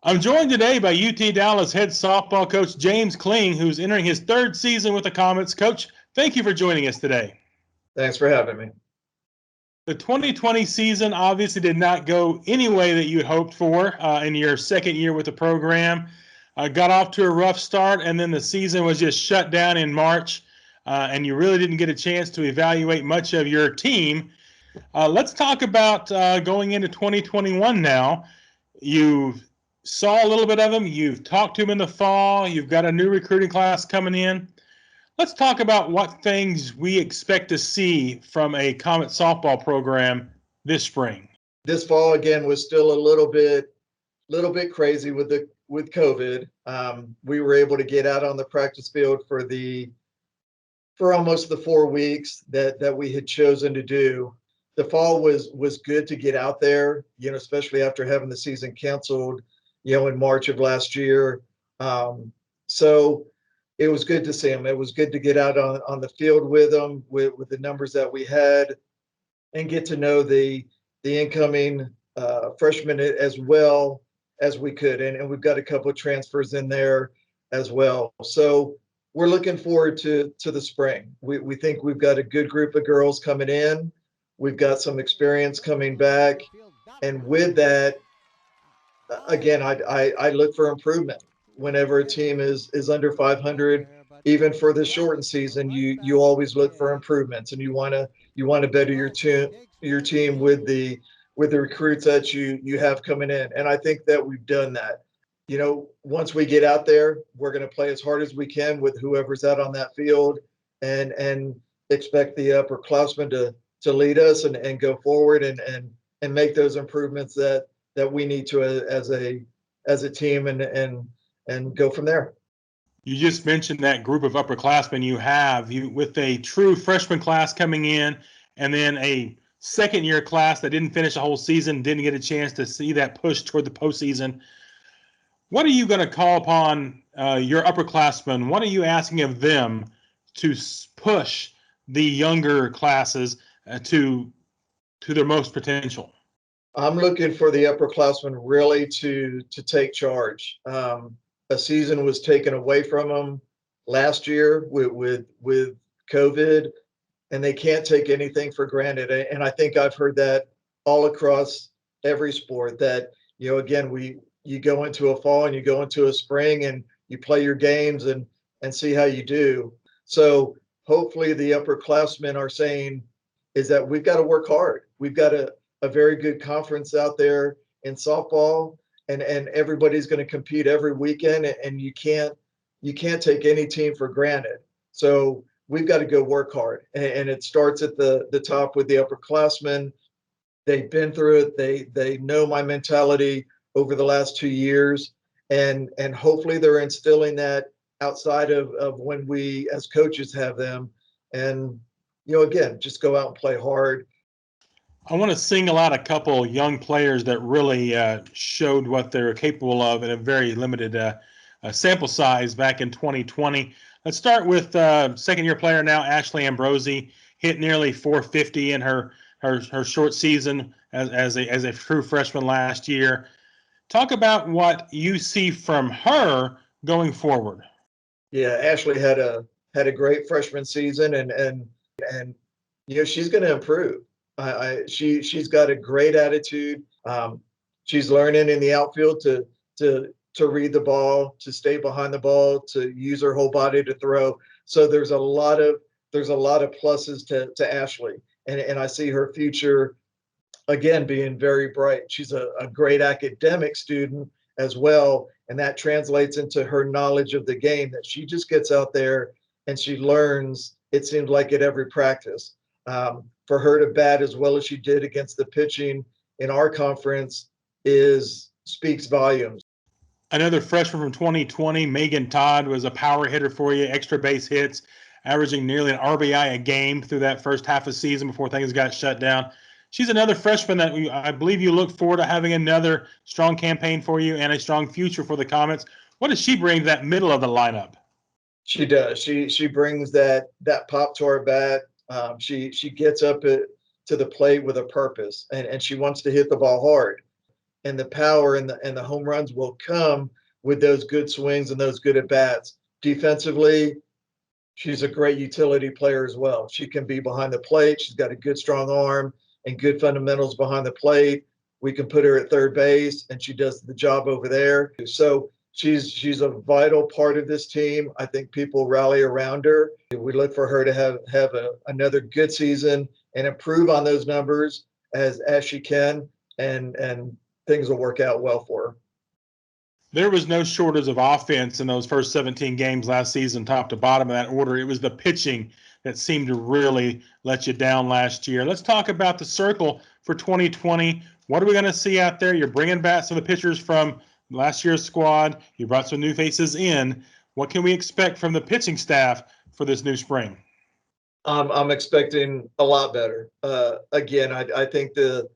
I'm joined today by UT Dallas head softball coach James Kling, who's entering his third season with the Comets. Coach, thank you for joining us today. Thanks for having me. The 2020 season obviously did not go any way that you had hoped for in your second year with the program. Got off to a rough start, and then the season was just shut down in March, and you really didn't get a chance to evaluate much of your team. Let's talk about going into 2021 now. You saw a little bit of them. You've talked to them in the fall. You've got a new recruiting class coming in. Let's talk about what things we expect to see from a Comet softball program this spring. This fall again was still a little bit crazy with COVID. We were able to get out on the practice field for almost the 4 weeks that we had chosen to do. The fall was good to get out there, especially after having the season canceled, in March of last year. So it was good to see them. It was good to get out on the field with them, with the numbers that we had, and get to know the incoming freshmen as well as we could. And we've got a couple of transfers in there as well. So we're looking forward to the spring. We think we've got a good group of girls coming in. We've got some experience coming back. And with that, again, I look for improvement. Whenever a team is under 500, even for the shortened season, you always look for improvements, and you want to better your team with the recruits that you have coming in. And I think that we've done that. Once we get out there, we're going to play as hard as we can with whoever's out on that field, and expect the upperclassmen to lead us and go forward and make those improvements that we need to as a team and go from there. You just mentioned that group of upperclassmen you have, with a true freshman class coming in, and then a second-year class that didn't finish the whole season, didn't get a chance to see that push toward the postseason. What are you going to call upon your upperclassmen? What are you asking of them to push the younger classes to their most potential? I'm looking for the upperclassmen really to take charge. A season was taken away from them last year with COVID, and they can't take anything for granted. And I think I've heard that all across every sport, that again, you go into a fall and you go into a spring and you play your games and see how you do. So hopefully the upperclassmen are saying is that we've got to work hard. We've got a very good conference out there in softball, and everybody's going to compete every weekend, and you can't take any team for granted. So we've got to go work hard, and it starts at the top with the upperclassmen. They've been through it. They know my mentality over the last 2 years, and hopefully they're instilling that outside of when we as coaches have them. And again, just go out and play hard. I want to single out a couple young players that really showed what they're capable of in a very limited sample size back in 2020. Let's start with second-year player now, Ashley Ambrosi, hit nearly 450 in her short season as a true freshman last year. Talk about what you see from her going forward. Yeah, Ashley had a great freshman season, and she's going to improve. She's got a great attitude. She's learning in the outfield to read the ball, to stay behind the ball, to use her whole body to throw. So there's a lot of pluses to Ashley, and I see her future again being very bright. She's a great academic student as well, and that translates into her knowledge of the game, that she just gets out there and she learns, it seems like, at every practice. For her to bat as well as she did against the pitching in our conference speaks volumes. Another freshman from 2020, Megan Todd, was a power hitter for you, extra base hits, averaging nearly an RBI a game through that first half of the season before things got shut down. She's another freshman that I believe you look forward to having another strong campaign for you and a strong future for the Comets. What does she bring to that middle of the lineup? She does. She brings that pop to our bat. She gets up to the plate with a purpose, and she wants to hit the ball hard. and the power and the home runs will come with those good swings and those good at bats. Defensively, she's a great utility player as well. She can be behind the plate. She's got a good strong arm and good fundamentals behind the plate. We can put her at third base and she does the job over there. So she's a vital part of this team. I think people rally around her. We look for her to have another good season and improve on those numbers as she can, and things will work out well for her. There was no shortage of offense in those first 17 games last season, top to bottom of that order. It was the pitching that seemed to really let you down last year. Let's talk about the circle for 2020. What are we going to see out there? You're bringing back some of the pitchers from last year's squad. You brought some new faces in. What can we expect from the pitching staff for this new spring? I'm expecting a lot better. Again, I think the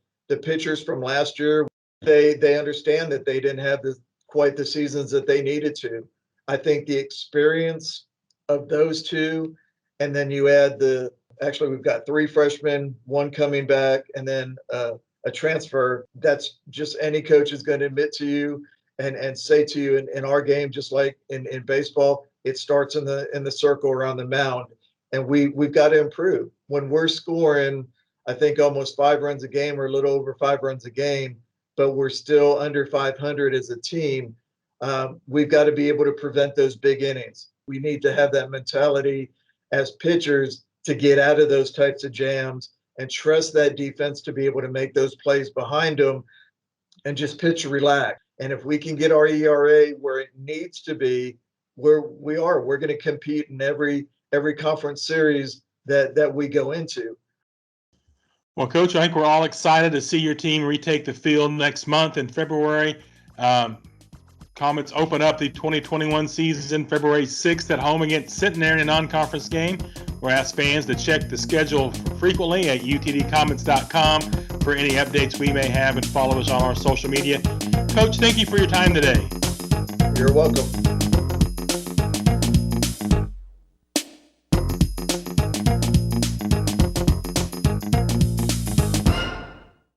pitchers from last year, they understand that they didn't have quite the seasons that they needed to. I think the experience of those two, and then you add actually we've got 3 freshmen, 1 coming back, and then a transfer. That's just any coach is going to admit to you and say to you in our game, just like in baseball, it starts in the circle around the mound. And we've got to improve. When we're scoring, I think almost 5 runs a game or a little over 5 runs a game, but we're still under 500 as a team. We've got to be able to prevent those big innings. We need to have that mentality as pitchers to get out of those types of jams and trust that defense to be able to make those plays behind them and just pitch relax. And if we can get our ERA where it needs to be, we're going to compete in every conference series that we go into. Well, Coach, I think we're all excited to see your team retake the field next month in February. Comets open up the 2021 season February 6th at home against Centenary in a non-conference game. We'll ask fans to check the schedule frequently at utdcomets.com for any updates we may have, and follow us on our social media. Coach, thank you for your time today. You're welcome.